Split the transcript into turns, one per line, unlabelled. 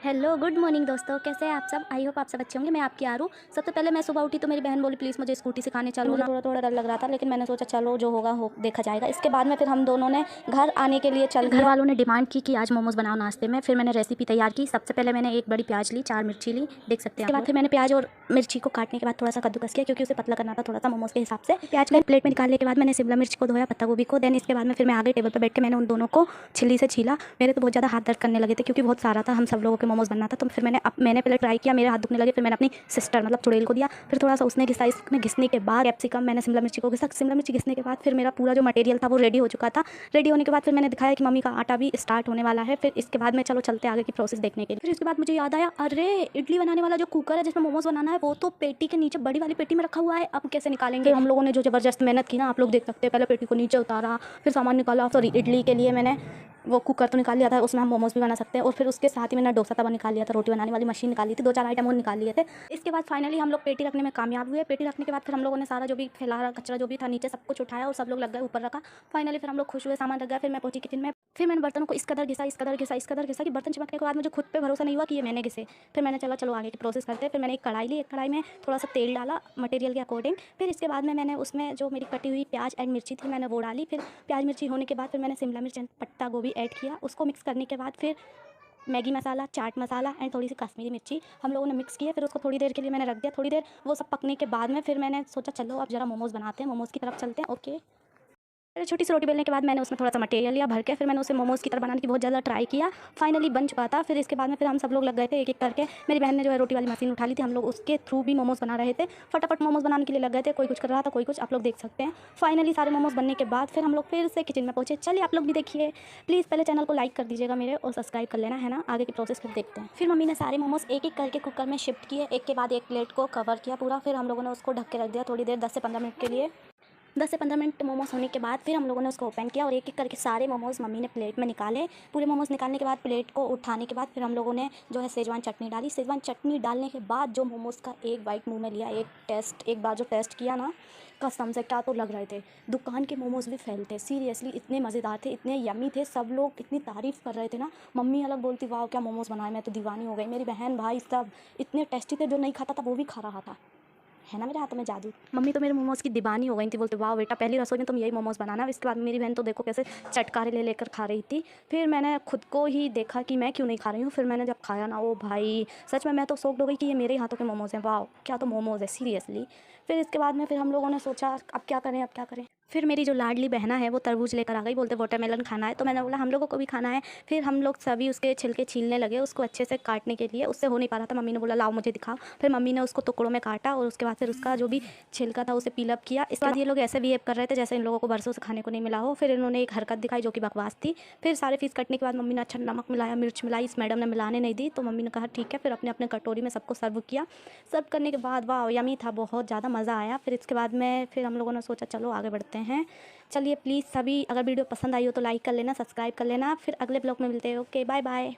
Hello good morning दोस्तों, कैसे हैं आप सब। आई होप आप सब अच्छे होंगे। मैं आपकी आरू। सबसे पहले मैं सुबह उठी तो मेरी बहन बोली प्लीज़ मुझे स्कूटी सिखाने चलो। मुझे थोड़ा थोड़ा डर लग रहा था, लेकिन मैंने सोचा चलो जो होगा हो देखा जाएगा। इसके बाद में फिर हम दोनों ने घर आने के लिए चल घर वालों ने डिमांड की कि आज मोमोज बनाओ नाश्ते में। फिर मैंने रेसिपी तैयार की। सबसे पहले मैंने एक बड़ी प्याज ली, 4 मिर्ची ली, देख सकते हैं। इसके बाद फिर मैंने प्याज और मिर्ची को काटने के बाद थोड़ा सा कद्दूकस किया, क्योंकि उसे पतला करना था थोड़ा सा मोमोज के हिसाब से। प्याज को प्लेट में निकालने के बाद मैंने शिमला मिर्च को धोया, पत्ता गोभी को। देन इसके बाद में फिर मैं आगे टेबल पर बैठ के मैंने उन दोनों को छिल्ली से छीला। मेरे तो बहुत ज़्यादा हाथ दर्द करने लगे थे, क्योंकि बहुत सारा था, हम सब लोगों के मोमोज बनना था। तो फिर मैंने पहले ट्राई किया, मेरे हाथ दुखने लगे। फिर मैंने अपनी सिस्टर मतलब चुड़ैल को दिया। फिर थोड़ा सा उसने घिसा। इसमें घिसने के बाद कैप्सिकम मैंने शिमला मिर्ची को घिसा। शिमला मिर्ची घिसने के बाद फिर मेरा पूरा जो मटेरियल था वो रेडी हो चुका था। रेडी होने के बाद फिर मैंने दिखाया कि मम्मी का आटा भी स्टार्ट होने वाला है। फिर इसके बाद में चलो चलते आगे की प्रोसेस देखने के लिए। फिर इसके बाद मुझे याद आया, अरे इडली बनाने वाला जो कुकर है जिसमें मोमोज बनाना है वो तो पेटी के नीचे बड़ी वाली पेटी में रखा हुआ है। अब कैसे निकालेंगे। हम लोगों ने जो जबरदस्त मेहनत की ना, आप लोग देख सकते हैं। पहले पेटी को नीचे उतारा, फिर सामान निकाला। सॉरी, इडली के लिए मैंने वो कुकर तो निकाल लिया था, उसमें हम मोमोज भी बना सकते हैं। और फिर उसके साथ ही मैंने डोसा तवा निकाल लिया था, रोटी बनाने वाली मशीन निकाली थी, 2-4 आइटम और निकाल लिए थे। इसके बाद फाइनली हम लोग पेटी रखने में कामयाब हुए। पेटी रखने के बाद फिर हम लोगों ने सारा जो भी फैला रहा कचरा जो भी था नीचे सब कुछ उठाया और सब लोग लग गए ऊपर रखा। फाइनली फिर हम लोग खुश हुए, सामान रख गया। फिर मैं पहुंची किचन में। फिर मैंने बर्तनों को इस कदर घिसा कि बर्तन चिपकने के बाद मुझे खुद पे भरोसा नहीं हुआ कि ये मैंने घिसे। फिर मैंने चलो आगे की प्रोसेस करते हैं। फिर मैंने एक कढ़ाई ली, एक कढ़ाई में थोड़ा सा तेल डाला मटेरियल के अकॉर्डिंग। फिर इसके बाद में मैंने उसमें जो मेरी कटी हुई प्याज एंड मिर्ची थी मैंने वो डाली। फिर प्याज मिर्ची होने के बाद फिर मैंने शिमला मिर्च एंड पत्ता गोभी ऐड किया। उसको मिक्स करने के बाद फिर Maggi masala, chaat masala and थोड़ी सी कश्मीरी मिर्ची हम लोगों ने मिक्स किया। फिर उसको थोड़ी देर के लिए मैंने रख दिया। थोड़ी देर वो सब पकने के बाद में फिर मैंने सोचा चलो अब जरा मोमोज़ बनाते हैं, मोमोज़ की तरफ चलते हैं। ओके। फिर छोटी सी रोटी बेलने के बाद मैंने उसमें थोड़ा सा मटेरियल लिया भर के। फिर मैंने उसे मोमोज़ की तरह बनाने की बहुत ज़्यादा ट्राई किया। फाइनली बन चुका था। फिर इसके बाद में फिर हम सब लोग लग गए थे एक एक करके। मेरी बहन ने जो है रोटी वाली मशीन उठा ली थी, हम लोग उसके थ्रू भी मोमोज़ बना रहे थे। फटाफट मोमोज़ बनाने के लिए लग गए थे। कोई कुछ कर रहा था, कोई कुछ, आप लोग देख सकते हैं। फाइनली सारे मोमोज़ बनने के बाद फिर हम लोग फिर से किचन में पहुंचे। चलिए आप लोग भी देखिए। प्लीज़ पहले चैनल को लाइक कर दीजिएगा मेरे और सब्सक्राइब कर लेना, है ना। आगे की प्रोसेस फिर देखते हैं। फिर मम्मी ने सारे मोमोज़ एक एक करके कुकर में शिफ्ट किए, एक के बाद एक प्लेट को कवर किया पूरा। फिर हम लोगों ने उसको ढक के रख दिया थोड़ी देर, 10 से 15 मिनट के लिए। 10 से 15 मिनट मोमोज़ होने के बाद फिर हम लोगों ने उसको ओपन किया और एक एक करके सारे मोमोज़ मम्मी ने प्लेट में निकाले। पूरे मोमोज़ निकालने के बाद प्लेट को उठाने के बाद फिर हम लोगों ने जो है शेज़वान चटनी डाली। शेज़वान चटनी डालने के बाद जो मोमोज़ का एक बाइट मुंह में लिया, एक बार जो टेस्ट किया ना, कसम से क्या तो लग रहे थे। दुकान के मोमोज़ भी फेल थे, सीरियसली इतने मज़ेदार थे, इतने यम्मी थे। सब लोग इतनी तारीफ़ कर रहे थे ना। मम्मी अलग बोलती वाह क्या मोमोज़ बनाए, मैं तो दीवानी हो गई। मेरी बहन भाई सब इतने टेस्टी थे, जो नहीं खाता था वो भी खा रहा था। है ना मेरे हाथों में जादू। मम्मी तो मेरे मोमोज़ की दीवानी हो गई थी, बोलते वाह बेटा पहली रसोई में तुम यही मोमोज़ बनाना। इसके बाद मेरी बहन तो देखो कैसे चटकारे ले लेकर खा रही थी। फिर मैंने खुद को ही देखा कि मैं क्यों नहीं खा रही हूँ। फिर मैंने जब खाया ना, ओ भाई सच में मैं तो शॉक्ड हो गई कि ये मेरे हाथों के मोमोज़ हैं। वाह क्या तो मोमोज़ है सीरियसली। फिर इसके बाद में फिर हम लोगों ने सोचा अब क्या करें, अब क्या करें। फिर मेरी जो लाडली बहना है वो तरबूज लेकर आ गई, बोलते वाटरमेलन खाना है। तो मैंने बोला हम लोगों को भी खाना है। फिर हम लोग सभी उसके छिलके छीलने लगे उसको अच्छे से काटने के लिए। उससे हो नहीं पा रहा था, मम्मी ने बोला लाओ मुझे दिखाओ। फिर मम्मी ने उसको टुकड़ों में काटा और उसके बाद फिर उसका जो भी छिलका था उसे पील अप किया। इसके बाद ये लोग ऐसे बिहेव कर रहे थे जैसे इन लोगों को बरसों से खाने को नहीं मिला हो। फिर इन्होंने एक हरकत दिखाई जो कि बकवास थी। फिर सारे पीस कटने के बाद मम्मी ने अच्छा नमक मिलाया, मिर्च मिलाई। इस मैडम ने मिलाने नहीं दी, तो मम्मी ने कहा ठीक है। फिर अपने अपने कटोरी में सबको सर्व किया। सर्व करने के बाद वाह यमी था, बहुत ज़्यादा मज़ा आया। फिर इसके बाद में फिर हम लोगों ने सोचा चलो आगे बढ़ते हैं। चलिए प्लीज़ सभी अगर वीडियो पसंद आई हो तो लाइक कर लेना, सब्सक्राइब कर लेना। फिर अगले ब्लॉग में मिलते हैं। Okay bye bye.